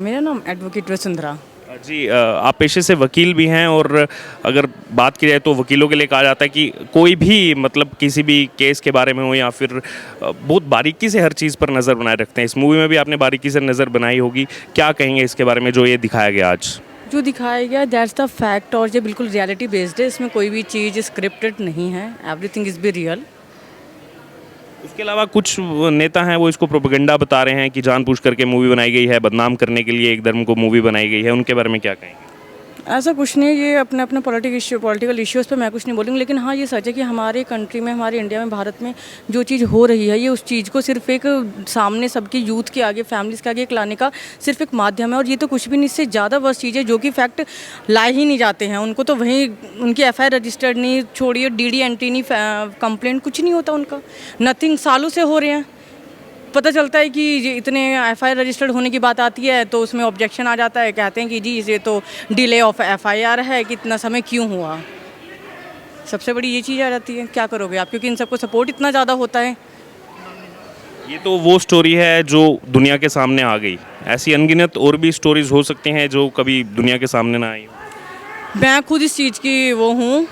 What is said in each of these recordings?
मेरा नाम एडवोकेट वसुंधरा। जी आप पेशे से वकील भी हैं और अगर बात की जाए तो वकीलों के लिए कहा जाता है कि कोई भी मतलब किसी भी केस के बारे में हो या फिर बहुत बारीकी से हर चीज़ पर नज़र बनाए रखते हैं। इस मूवी में भी आपने बारीकी से नज़र बनाई होगी, क्या कहेंगे इसके बारे में जो ये दिखाया गया आज? जो दिखाया गया दैट्स द फैक्ट और ये बिल्कुल रियलिटी बेस्ड है। इसमें कोई भी चीज़ स्क्रिप्टेड नहीं है, एवरीथिंग इज़ बी रियल। इसके अलावा कुछ नेता हैं वो इसको प्रोपेगेंडा बता रहे हैं कि जानबूझ करके मूवी बनाई गई है, बदनाम करने के लिए एक धर्म को मूवी बनाई गई है, उनके बारे में क्या कहेंगे? ऐसा कुछ नहीं, ये अपने अपने पॉलिटिकल इश्यूज़ पे मैं कुछ नहीं बोलूँगी, लेकिन हाँ ये सच है कि हमारे कंट्री में, हमारे इंडिया में, भारत में जो चीज़ हो रही है, ये उस चीज़ को सिर्फ एक सामने सबके यूथ के आगे, फैमिलीज़ के आगे एक लाने का सिर्फ एक माध्यम है। और ये तो कुछ भी नहीं, इससे ज़्यादा वर्ष चीज़ है जो कि फैक्ट लाए ही नहीं जाते हैं। उनको तो वहीं उनकी FIR रजिस्टर्ड नहीं, छोड़िए DD एंट्री नहीं, कंप्लेंट कुछ नहीं होता उनका, नथिंग, सालों से हो रहे हैं। पता चलता है कि ये इतने FIR रजिस्टर्ड होने की बात आती है तो उसमें ऑब्जेक्शन आ जाता है, कहते हैं कि जी ये तो डिले ऑफ FIR है कि इतना समय क्यों हुआ। सबसे बड़ी ये चीज़ आ जाती है, क्या करोगे आप, क्योंकि इन सबको सपोर्ट इतना ज़्यादा होता है। ये तो वो स्टोरी है जो दुनिया के सामने आ गई, ऐसी अनगिनत और भी स्टोरीज हो सकती हैं जो कभी दुनिया के सामने ना आई हो। मैं खुद इस चीज़ की वो हूँ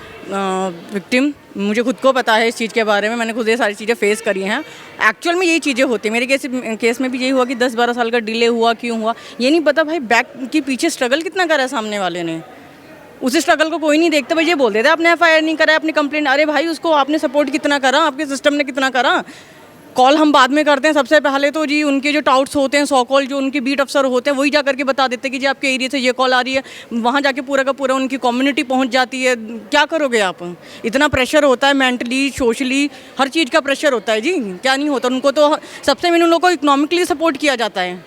विक्टिम, मुझे खुद को पता है इस चीज़ के बारे में, मैंने खुद ये सारी चीज़ें फेस करी हैं। एक्चुअल में यही चीज़ें होती हैं। मेरे केस में भी यही हुआ कि 10-12 साल का डिले हुआ, क्यों हुआ ये नहीं पता। भाई बैक के पीछे स्ट्रगल कितना करा है सामने वाले ने, उस स्ट्रगल को कोई नहीं देखता। भाई ये बोल देते आपने FIR नहीं करा, अपनी कंप्लेंट, अरे भाई उसको आपने सपोर्ट कितना करा, आपके सिस्टम ने कितना करा। कॉल हम बाद में करते हैं, सबसे पहले तो जी उनके जो टाउट्स होते हैं, 100 कॉल जो उनके बीट अफसर होते हैं वही जा करके बता देते हैं कि जी आपके एरिया से ये कॉल आ रही है। वहाँ जाके पूरा का पूरा उनकी कम्युनिटी पहुँच जाती है। क्या करोगे आप, इतना प्रेशर होता है, मेंटली, सोशली, हर चीज़ का प्रेशर होता है जी। क्या नहीं होता उनको, तो सबसे मेन उन लोगों को इकोनॉमिकली सपोर्ट किया जाता है।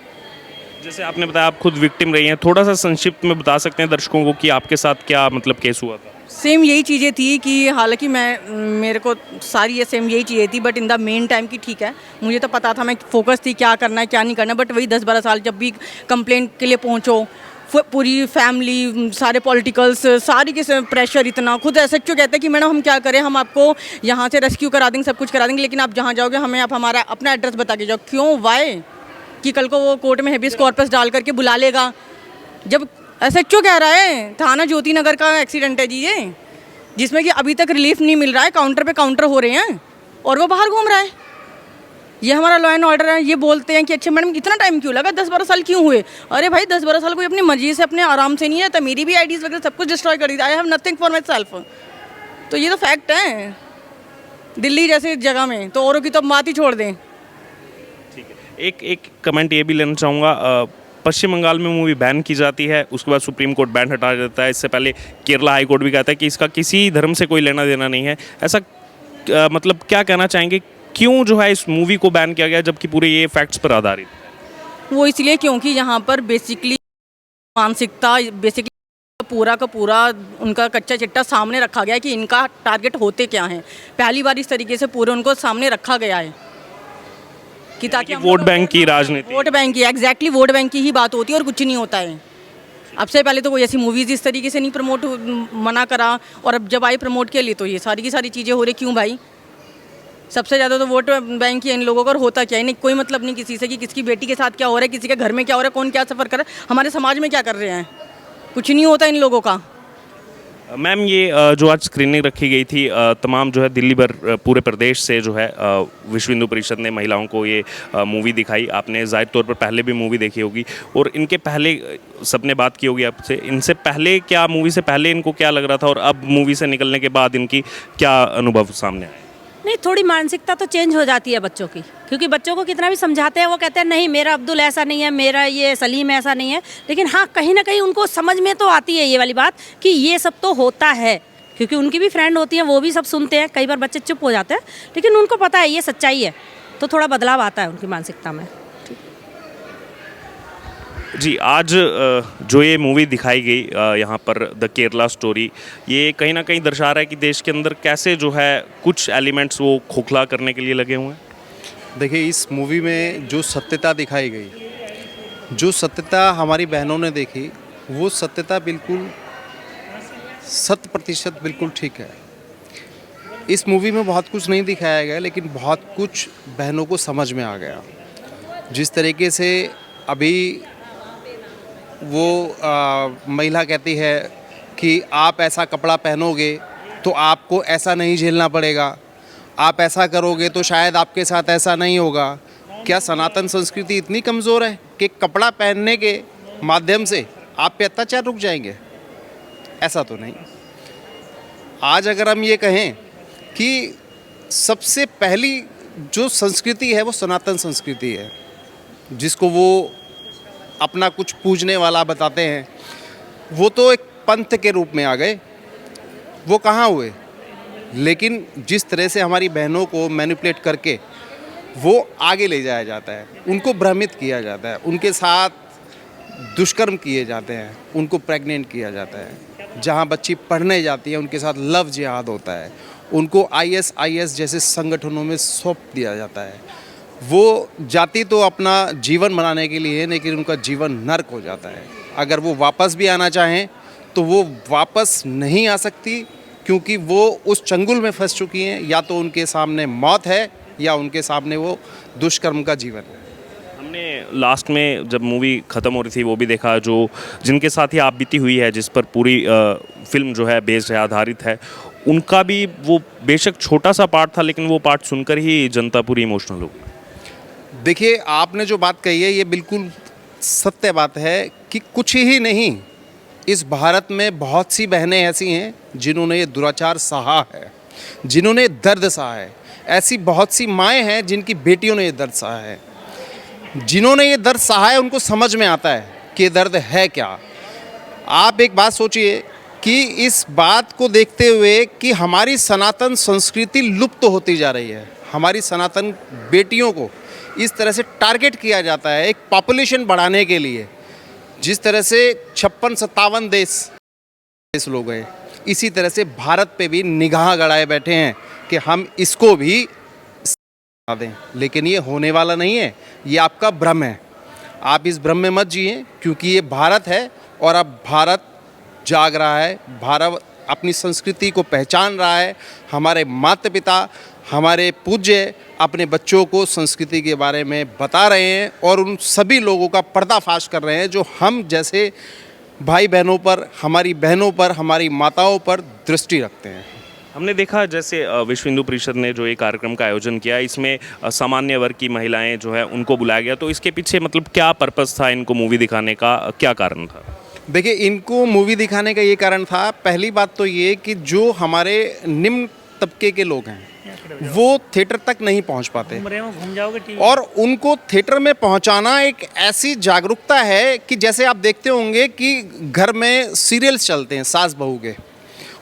जैसे आपने बताया आप खुद विक्टिम रही हैं, थोड़ा सा संक्षिप्त में बता सकते हैं दर्शकों को कि आपके साथ क्या मतलब केस हुआ था? सेम यही चीज़ें थी कि हालांकि मेरे को सारी ये सेम यही चीज़ें थी, but in the main time की ठीक है, मुझे तो पता था, मैं फोकस थी क्या करना है क्या नहीं करना। बट वही 10-12 साल जब भी कंप्लेंट के लिए पहुंचो, पूरी फैमिली, सारे पॉलिटिकल्स, सारी के प्रेशर इतना, खुद SHO कहते हैं कि मैडम हम क्या करें, हम आपको यहाँ से रेस्क्यू करा देंगे, सब कुछ करा देंगे, लेकिन आप जहाँ जाओगे हमें आप हमारा अपना एड्रेस बता के जाओ। क्यों, वाई, कि कल को वो कोर्ट में हेबियस कॉर्पस डाल करके बुला लेगा। जब SHO कह रहा है थाना ज्योति नगर का एक्सीडेंट है जी ये, जिसमें कि अभी तक रिलीफ नहीं मिल रहा है, काउंटर पे काउंटर हो रहे हैं और वो बाहर घूम रहा है। ये हमारा लॉ एंड ऑर्डर है। ये बोलते हैं कि अच्छा मैडम इतना टाइम क्यों लगा, 10-12 साल क्यों हुए। अरे भाई 10-12 साल कोई अपनी मर्जी से अपने आराम से नहीं रहता। मेरी भी IDs वगैरह सब कुछ डिस्ट्रॉय कर दी, I have nothing for myself. तो ये तो फैक्ट है। दिल्ली जैसे जगह में तो औरों की तो बात ही छोड़ दें। ठीक है, एक कमेंट ये भी लेना चाहूँगा, पश्चिम बंगाल में मूवी बैन की जाती है, उसके बाद सुप्रीम कोर्ट बैन हटा देता है। इससे पहले केरला हाई कोर्ट भी कहता है कि इसका किसी धर्म से कोई लेना देना नहीं है। ऐसा मतलब क्या कहना चाहेंगे, क्यों जो है इस मूवी को बैन किया गया जबकि पूरे ये फैक्ट्स पर आधारित है? वो इसलिए क्योंकि यहाँ पर बेसिकली मानसिकता, बेसिकली पूरा का पूरा उनका कच्चा चिट्टा सामने रखा गया है कि इनका टारगेट होते क्या हैं। पहली बार इस तरीके से पूरे उनको सामने रखा गया है कि ताकि वोट बैंक की राजनीति, वोट बैंक की, एग्जैक्टली वोट बैंक की ही बात होती है और कुछ नहीं होता है। अब से पहले तो कोई ऐसी मूवीज़ इस तरीके से नहीं प्रमोट, मना करा, और अब जब आई प्रमोट के लिए तो ये सारी की सारी चीज़ें हो रही। क्यों भाई, सबसे ज़्यादा तो वोट बैंक ही इन लोगों का, और होता क्या है, नहीं कोई मतलब नहीं किसी से कि किसकी बेटी के साथ क्या हो रहा है, किसी के घर में क्या हो रहा है, कौन क्या सफ़र कर रहा है, हमारे समाज में क्या कर रहे हैं, कुछ नहीं होता इन लोगों का। मैम ये जो आज स्क्रीनिंग रखी गई थी, तमाम जो है दिल्ली भर, पूरे प्रदेश से जो है विश्व हिंदू परिषद ने महिलाओं को ये मूवी दिखाई। आपने ज़ाहिर तौर पर पहले भी मूवी देखी होगी और इनके पहले सबने बात की होगी आपसे, इनसे पहले क्या, मूवी से पहले इनको क्या लग रहा था और अब मूवी से निकलने के बाद इनकी क्या अनुभव सामने आया? नहीं, थोड़ी मानसिकता तो चेंज हो जाती है बच्चों की, क्योंकि बच्चों को कितना भी समझाते हैं वो कहते हैं नहीं मेरा अब्दुल ऐसा नहीं है, मेरा ये सलीम ऐसा नहीं है। लेकिन हाँ, कहीं ना कहीं उनको समझ में तो आती है ये वाली बात कि ये सब तो होता है, क्योंकि उनकी भी फ्रेंड होती हैं, वो भी सब सुनते हैं। कई बार बच्चे चुप हो जाते हैं, लेकिन उनको पता है ये सच्चाई है, तो थोड़ा बदलाव आता है उनकी मानसिकता में। जी, आज जो ये मूवी दिखाई गई यहाँ पर, द केरला स्टोरी, ये कहीं ना कहीं दर्शा रहा है कि देश के अंदर कैसे जो है कुछ एलिमेंट्स वो खोखला करने के लिए लगे हुए हैं। देखिए, इस मूवी में जो सत्यता दिखाई गई, जो सत्यता हमारी बहनों ने देखी, वो सत्यता बिल्कुल 100% बिल्कुल ठीक है। इस मूवी में बहुत कुछ नहीं दिखाया गया, लेकिन बहुत कुछ बहनों को समझ में आ गया। जिस तरीके से अभी वो महिला कहती है कि आप ऐसा कपड़ा पहनोगे तो आपको ऐसा नहीं झेलना पड़ेगा, आप ऐसा करोगे तो शायद आपके साथ ऐसा नहीं होगा। क्या सनातन संस्कृति इतनी कमज़ोर है कि कपड़ा पहनने के माध्यम से आप पे अत्याचार रुक जाएंगे? ऐसा तो नहीं। आज अगर हम ये कहें कि सबसे पहली जो संस्कृति है वो सनातन संस्कृति है, जिसको वो अपना कुछ पूजने वाला बताते हैं, वो तो एक पंथ के रूप में आ गए, वो कहाँ हुए। लेकिन जिस तरह से हमारी बहनों को मैनिपुलेट करके वो आगे ले जाया जाता है, उनको भ्रमित किया जाता है, उनके साथ दुष्कर्म किए जाते हैं, उनको प्रेग्नेंट किया जाता है, जहाँ बच्ची पढ़ने जाती है उनके साथ लव जिहाद होता है, उनको ISIS जैसे संगठनों में सौंप दिया जाता है। वो जाति तो अपना जीवन बनाने के लिए है, लेकिन उनका जीवन नर्क हो जाता है। अगर वो वापस भी आना चाहें तो वो वापस नहीं आ सकती, क्योंकि वो उस चंगुल में फंस चुकी हैं। या तो उनके सामने मौत है या उनके सामने वो दुष्कर्म का जीवन है। हमने लास्ट में जब मूवी ख़त्म हो रही थी वो भी देखा, जो जिनके साथ ही आप बीती हुई है, जिस पर पूरी फिल्म जो है बेस्ड है, आधारित है, उनका भी वो बेशक छोटा सा पार्ट था, लेकिन वो पार्ट सुनकर ही जनता पूरी इमोशनल हो गई। देखिए, आपने जो बात कही है ये बिल्कुल सत्य बात है कि कुछ ही नहीं, इस भारत में बहुत सी बहनें ऐसी हैं जिन्होंने ये दुराचार सहा है, जिन्होंने दर्द सहा है। ऐसी बहुत सी माएँ हैं जिनकी बेटियों ने ये दर्द सहा है। जिन्होंने ये दर्द सहा है उनको समझ में आता है कि ये दर्द है क्या। आप एक बात सोचिए कि इस बात को देखते हुए कि हमारी सनातन संस्कृति लुप्त होती जा रही है, हमारी सनातन बेटियों को इस तरह से टारगेट किया जाता है एक पॉपुलेशन बढ़ाने के लिए। जिस तरह से 56-57 देश लोग हैं, इसी तरह से भारत पे भी निगाह गड़ाए बैठे हैं कि हम इसको भी दें, लेकिन ये होने वाला नहीं है। ये आपका भ्रम है। आप इस भ्रम में मत जिए, क्योंकि ये भारत है और अब भारत जाग रहा है, भारत अपनी संस्कृति को पहचान रहा है। हमारे माता पिता, हमारे पूज्य अपने बच्चों को संस्कृति के बारे में बता रहे हैं और उन सभी लोगों का पर्दाफाश कर रहे हैं जो हम जैसे भाई बहनों पर, हमारी बहनों पर, हमारी माताओं पर दृष्टि रखते हैं। हमने देखा जैसे विश्व हिंदू परिषद ने जो ये कार्यक्रम का आयोजन किया, इसमें सामान्य वर्ग की महिलाएं जो है उनको बुलाया गया, तो इसके पीछे मतलब क्या पर्पस था, इनको मूवी दिखाने का क्या कारण था? देखिए, इनको मूवी दिखाने का ये कारण था, पहली बात तो ये कि जो हमारे निम्न तबके के लोग हैं वो थिएटर तक नहीं पहुंच पाते, घूम जाओगे और उनको थिएटर में पहुंचाना एक ऐसी जागरूकता है कि जैसे आप देखते होंगे कि घर में सीरियल्स चलते हैं सास बहू के,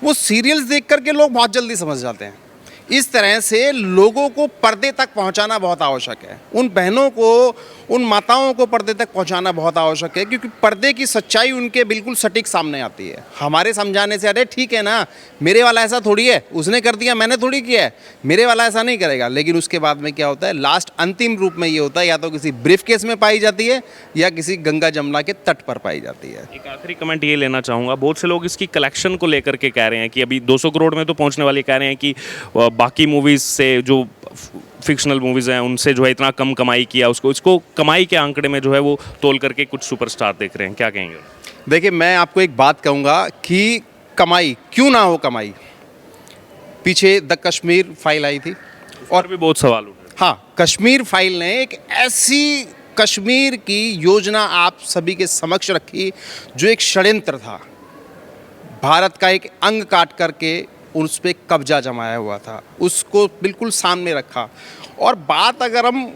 वो सीरियल्स देख करके लोग बहुत जल्दी समझ जाते हैं। इस तरह से लोगों को पर्दे तक पहुंचाना बहुत आवश्यक है, उन बहनों को, उन माताओं को पर्दे तक पहुंचाना बहुत आवश्यक है, क्योंकि पर्दे की सच्चाई उनके बिल्कुल सटीक सामने आती है। हमारे समझाने से अरे ठीक है ना, मेरे वाला ऐसा थोड़ी है, उसने कर दिया मैंने थोड़ी किया है, मेरे वाला ऐसा नहीं करेगा। लेकिन उसके बाद में क्या होता है, लास्ट अंतिम रूप में ये होता है, या तो किसी ब्रीफ केस में पाई जाती है या किसी गंगा जमुना के तट पर पाई जाती है। एक आखिरी कमेंट ये लेना चाहूँगा, बहुत से लोग इसकी कलेक्शन को लेकर के कह रहे हैं कि अभी 200 करोड़ में तो पहुँचने वाले, कह रहे हैं कि बाकी मूवीज़ से, जो फिक्शनल मूवीज़ हैं उनसे जो है इतना कम कमाई किया, इसको कमाई के आंकड़े में जो है वो तोल करके कुछ सुपरस्टार देख रहे हैं, क्या कहेंगे? देखिए, मैं आपको एक बात कहूँगा कि कमाई क्यों ना हो, कमाई पीछे द कश्मीर फाइल आई थी और भी बहुत सवाल उठे। हाँ, कश्मीर फाइल ने एक ऐसी कश्मीर की योजना आप सभी के समक्ष रखी जो एक षड्यंत्र था, भारत का एक अंग काट करके उस पर कब्जा जमाया हुआ था, उसको बिल्कुल सामने रखा। और बात अगर हम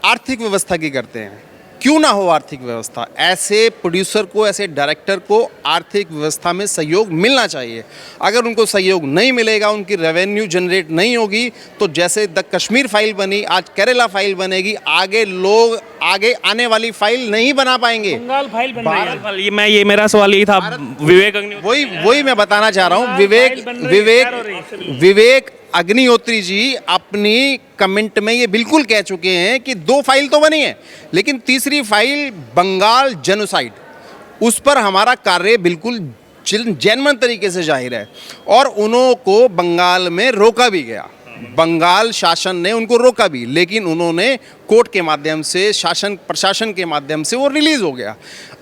आर्थिक व्यवस्था की करते हैं, क्यों ना हो आर्थिक व्यवस्था, ऐसे प्रोड्यूसर को, ऐसे डायरेक्टर को आर्थिक व्यवस्था में सहयोग मिलना चाहिए। अगर उनको सहयोग नहीं मिलेगा, उनकी रेवेन्यू जनरेट नहीं होगी, तो जैसे द कश्मीर फाइल बनी, आज केरला फाइल बनेगी, आगे लोग आगे आने वाली फाइल नहीं बना पाएंगे। बंगाल फाइल बन रही है। ये मेरा सवाल यही था, विवेक अग्निहोत्री, वही मैं बताना चाह रहा हूँ। विवेक अग्निहोत्री जी अपनी कमेंट में ये बिल्कुल कह चुके हैं कि 2 फाइल तो बनी है, लेकिन तीसरी फाइल बंगाल जेनोसाइड, उस पर हमारा कार्य बिल्कुल जेन्युइन तरीके से जाहिर है और उन्हों को बंगाल में रोका भी गया। बंगाल शासन ने उनको रोका भी, लेकिन उन्होंने कोर्ट के माध्यम से, शासन प्रशासन के माध्यम से वो रिलीज़ हो गया।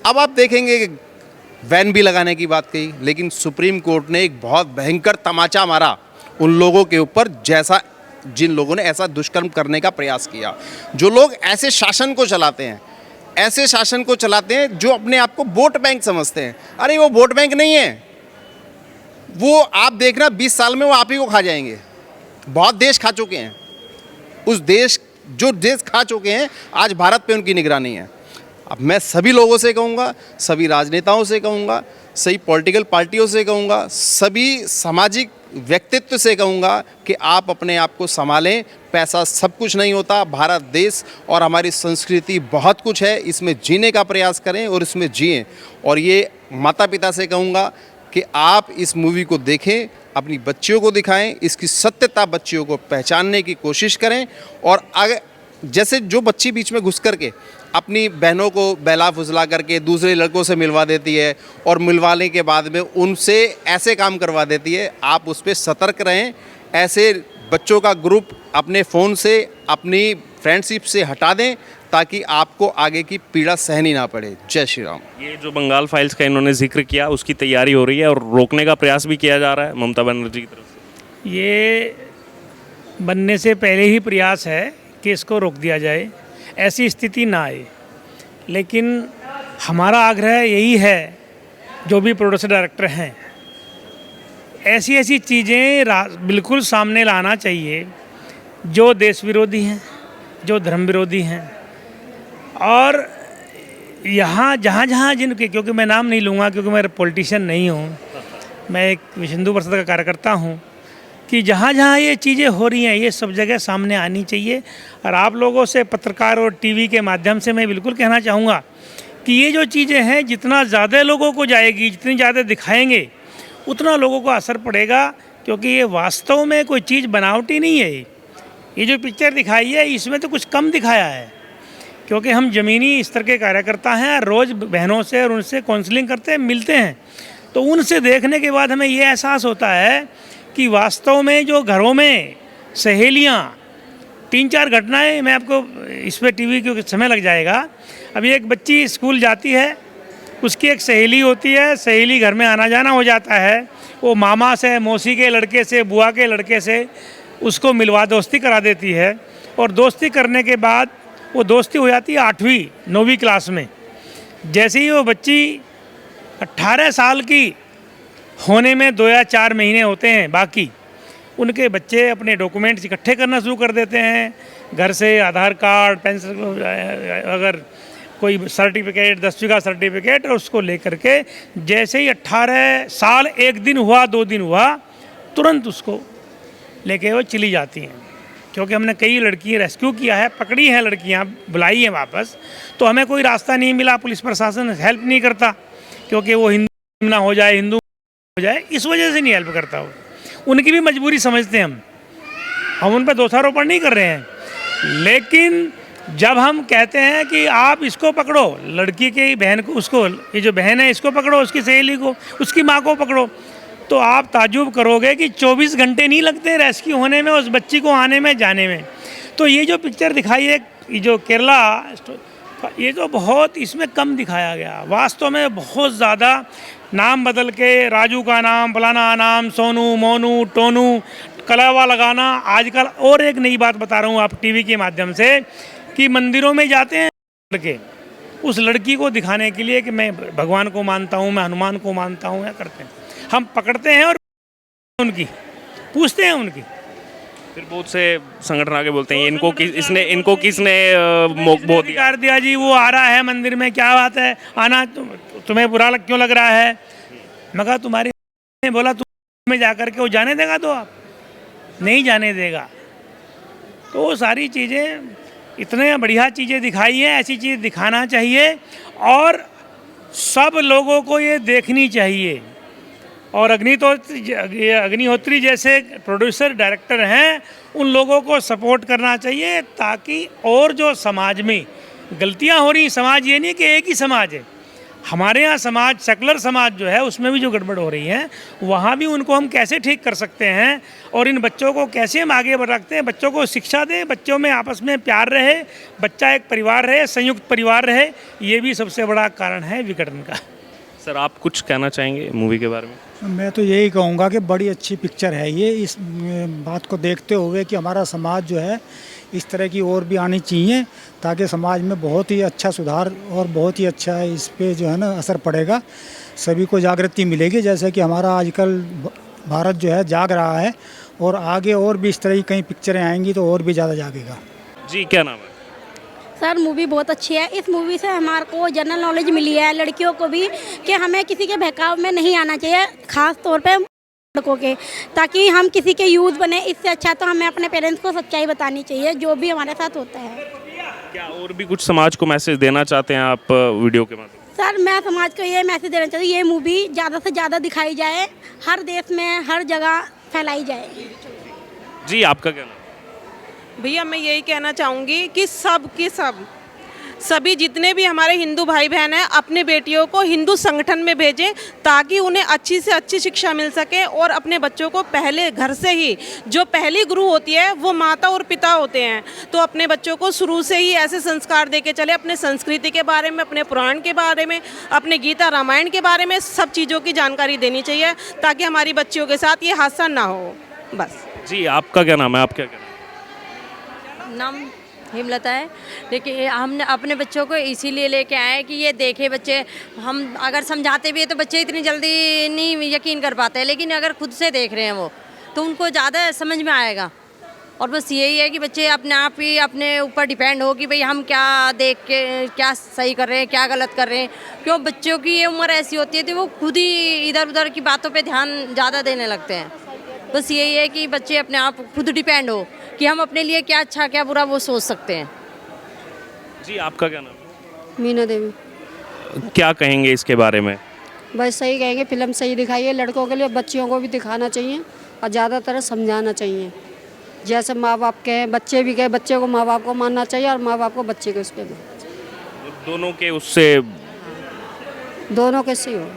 अब आप देखेंगे कि वैन भी लगाने की बात कही, लेकिन सुप्रीम कोर्ट ने एक बहुत भयंकर तमाचा मारा उन लोगों के ऊपर जिन लोगों ने ऐसा दुष्कर्म करने का प्रयास किया। जो लोग ऐसे शासन को चलाते हैं, ऐसे शासन को चलाते हैं जो अपने आप को वोट बैंक समझते हैं, अरे वो वोट बैंक नहीं है। वो आप देखना 20 साल में वो आप ही को खा जाएंगे। बहुत देश खा चुके हैं, जो देश खा चुके हैं, आज भारत पे उनकी निगरानी है। अब मैं सभी लोगों से कहूँगा, सभी राजनेताओं से कहूँगा, सही पॉलिटिकल पार्टियों से कहूँगा, सभी सामाजिक व्यक्तित्व से कहूँगा कि आप अपने आप को संभालें। पैसा सब कुछ नहीं होता। भारत देश और हमारी संस्कृति बहुत कुछ है, इसमें जीने का प्रयास करें और इसमें जिएं। और ये माता पिता से कहूँगा कि आप इस मूवी को देखें, अपनी बच्चियों को दिखाएं, इसकी सत्यता बच्चियों को पहचानने की कोशिश करें। और अगर जैसे जो बच्ची बीच में घुस करके अपनी बहनों को बहला फुसला करके दूसरे लड़कों से मिलवा देती है और मिलवाने के बाद में उनसे ऐसे काम करवा देती है, आप उस पर सतर्क रहें। ऐसे बच्चों का ग्रुप अपने फ़ोन से, अपनी फ्रेंडशिप से हटा दें ताकि आपको आगे की पीड़ा सहनी ना पड़े। जय श्री राम। ये जो बंगाल फाइल्स का इन्होंने जिक्र किया, उसकी तैयारी हो रही है और रोकने का प्रयास भी किया जा रहा है ममता बनर्जी की तरफ से। ये बनने से पहले ही प्रयास है कि इसको रोक दिया जाए, ऐसी स्थिति ना आए। लेकिन हमारा आग्रह यही है, जो भी प्रोड्यूसर डायरेक्टर हैं, ऐसी ऐसी चीज़ें बिल्कुल सामने लाना चाहिए जो देश विरोधी हैं, जो धर्म विरोधी हैं। और यहाँ जहाँ जहाँ जिनके, क्योंकि मैं नाम नहीं लूँगा क्योंकि मैं पॉलिटिशियन नहीं हूँ, मैं एक विश्व हिंदू परिषद का कार्यकर्ता हूँ, कि जहाँ जहाँ ये चीज़ें हो रही हैं ये सब जगह सामने आनी चाहिए। और आप लोगों से, पत्रकार और टीवी के माध्यम से मैं बिल्कुल कहना चाहूँगा कि ये जो चीज़ें हैं जितना ज़्यादा लोगों को जाएगी, जितनी ज़्यादा दिखाएंगे उतना लोगों को असर पड़ेगा। क्योंकि ये वास्तव में कोई चीज़ बनावटी नहीं है। ये जो पिक्चर दिखाई है इसमें तो कुछ कम दिखाया है, क्योंकि हम ज़मीनी स्तर के कार्यकर्ता हैं, रोज़ बहनों से और उनसे काउंसलिंग करते हैं, मिलते हैं। तो उनसे देखने के बाद हमें ये एहसास होता है कि वास्तव में जो घरों में सहेलियाँ, 3-4 घटनाएं मैं आपको इस पर टीवी क्योंकि समय लग जाएगा। अभी एक बच्ची स्कूल जाती है, उसकी एक सहेली होती है, सहेली घर में आना जाना हो जाता है, वो मामा से, मौसी के लड़के से, बुआ के लड़के से उसको मिलवा दोस्ती करा देती है। और दोस्ती करने के बाद वो दोस्ती हो जाती है 8वीं 9वीं क्लास में। जैसे ही वो बच्ची 18 साल की होने में 2 या 4 महीने होते हैं, बाकी उनके बच्चे अपने डॉक्यूमेंट्स इकट्ठे करना शुरू कर देते हैं। घर से आधार कार्ड, पेंशन, अगर कोई सर्टिफिकेट, 10वीं का सर्टिफिकेट, और उसको लेकर के जैसे ही 18 साल 1 दिन हुआ, 2 दिन हुआ, तुरंत उसको लेके वो चली जाती हैं। क्योंकि हमने कई लड़की रेस्क्यू किया है, पकड़ी हैं लड़कियां, बुलाई हैं वापस, तो हमें कोई रास्ता नहीं मिला। पुलिस प्रशासन हेल्प नहीं करता, क्योंकि वो हिंदू ना हो जाए, हिंदू हो जाए, इस वजह से नहीं हेल्प करता। वो उनकी भी मजबूरी समझते हैं हम उन पर दोषारोपण नहीं कर रहे हैं। लेकिन जब हम कहते हैं कि आप इसको पकड़ो, लड़की की बहन को, उसको, ये जो बहन है इसको पकड़ो, उसकी सहेली को, उसकी माँ को पकड़ो, तो आप ताज्जुब करोगे कि 24 घंटे नहीं लगते रेस्क्यू होने में, उस बच्ची को आने में, जाने में। तो ये जो पिक्चर दिखाई है, ये जो केरला, ये तो बहुत इसमें कम दिखाया गया। वास्तव में बहुत ज़्यादा नाम बदल के राजू का नाम, फलाना नाम, सोनू, मोनू, टोनू, कलावा लगाना आजकल। और एक नई बात बता रहा हूँ आप टीवी के माध्यम से, कि मंदिरों में जाते हैं लड़के, उस लड़की को दिखाने के लिए कि मैं भगवान को मानता हूँ, मैं हनुमान को मानता हूँ, या करते हैं, हम पकड़ते हैं और उनकी पूछते हैं उनकी। फिर बहुत से संगठन आके बोलते हैं इनको किसने वो अधिकार दिया जी, वो आ रहा है मंदिर में, क्या बात है आना, तुम्हें बुरा क्यों लग रहा है? मैं कहा तुम्हारी ने बोला तुम्हें जा कर के वो जाने देगा, तो आप नहीं जाने देगा। तो वो सारी चीज़ें, इतने बढ़िया चीज़ें दिखाई हैं, ऐसी चीज़ दिखाना चाहिए और सब लोगों को ये देखनी चाहिए। और अग्निहोत्री जैसे प्रोड्यूसर डायरेक्टर हैं, उन लोगों को सपोर्ट करना चाहिए, ताकि और जो समाज में गलतियां हो रही, समाज ये नहीं कि एक ही समाज है, हमारे यहाँ समाज, सेकुलर समाज जो है उसमें भी जो गड़बड़ हो रही है, वहाँ भी उनको हम कैसे ठीक कर सकते हैं और इन बच्चों को कैसे हम आगे बढ़ रखते हैं। बच्चों को शिक्षा दें, बच्चों में आपस में प्यार रहे, बच्चा एक परिवार रहे, संयुक्त परिवार रहे, ये भी सबसे बड़ा कारण है विघटन का। सर आप कुछ कहना चाहेंगे मूवी के बारे में? मैं तो यही कहूँगा कि बड़ी अच्छी पिक्चर है ये। इस बात को देखते हुए कि हमारा समाज जो है इस तरह की और भी आनी चाहिए, ताकि समाज में बहुत ही अच्छा सुधार और बहुत ही अच्छा इस पे जो है ना असर पड़ेगा, सभी को जागृति मिलेगी। जैसे कि हमारा आजकल भारत जो है जाग रहा है, और आगे और भी इस तरह की कई पिक्चरें आएंगी तो और भी ज़्यादा जागेगा। जी क्या नाम है? सर मूवी बहुत अच्छी है। इस मूवी से हमारे को जनरल नॉलेज मिली है, लड़कियों को भी, कि हमें किसी के बहकाव में नहीं आना चाहिए, खास तौर पे लड़कों के, ताकि हम किसी के यूज़ बने। इससे अच्छा तो हमें अपने पेरेंट्स को सच्चाई बतानी चाहिए जो भी हमारे साथ होता है। क्या और भी कुछ समाज को मैसेज देना चाहते हैं आप वीडियो के माध्यम से? सर मैं समाज को ये मैसेज देना चाहती हूँ, ये मूवी ज़्यादा से ज़्यादा दिखाई जाए, हर देश में हर जगह फैलाई जाए। जी आपका क्या नाम? भैया मैं यही कहना चाहूँगी कि सभी जितने भी हमारे हिंदू भाई बहन हैं अपने बेटियों को हिंदू संगठन में भेजें, ताकि उन्हें अच्छी से अच्छी शिक्षा मिल सके। और अपने बच्चों को पहले घर से ही, जो पहली गुरु होती है वो माता और पिता होते हैं, तो अपने बच्चों को शुरू से ही ऐसे संस्कार दे के चले, अपने संस्कृति के बारे में, अपने पुराण के बारे में, अपने गीता रामायण के बारे में, सब चीज़ों की जानकारी देनी चाहिए, ताकि हमारी बच्चियों के साथ ये हादसा ना हो। बस। जी आपका क्या नाम है? आप क्या कहना? नाम हेमलता है। लेकिन हमने अपने बच्चों को इसीलिए लेके आए कि ये देखे बच्चे, हम अगर समझाते भी हैं तो बच्चे इतनी जल्दी नहीं यकीन कर पाते हैं, लेकिन अगर खुद से देख रहे हैं वो तो उनको ज़्यादा समझ में आएगा। और बस यही है कि बच्चे अपने आप ही अपने ऊपर डिपेंड हो कि भाई हम क्या देख के क्या सही कर रहे हैं, क्या गलत कर रहे हैं। क्यों बच्चों की ये उम्र ऐसी होती है कि वो खुद ही इधर उधर की बातों पे ध्यान ज़्यादा देने लगते हैं। बस यही है कि बच्चे अपने आप खुद डिपेंड हो कि हम अपने लिए क्या अच्छा क्या बुरा वो सोच सकते हैं। जी आपका क्या नाम है? मीना देवी। क्या कहेंगे इसके बारे में? बस सही कहेंगे, फिल्म सही दिखाई है, लड़कों के लिए, बच्चियों को भी दिखाना चाहिए और ज़्यादातर समझाना चाहिए। जैसे माँ बाप कहे बच्चे भी कहे, बच्चे को माँ बाप को मानना चाहिए और माँ बाप को बच्चे को उस पर। दोनों के उससे दोनों के सही हो।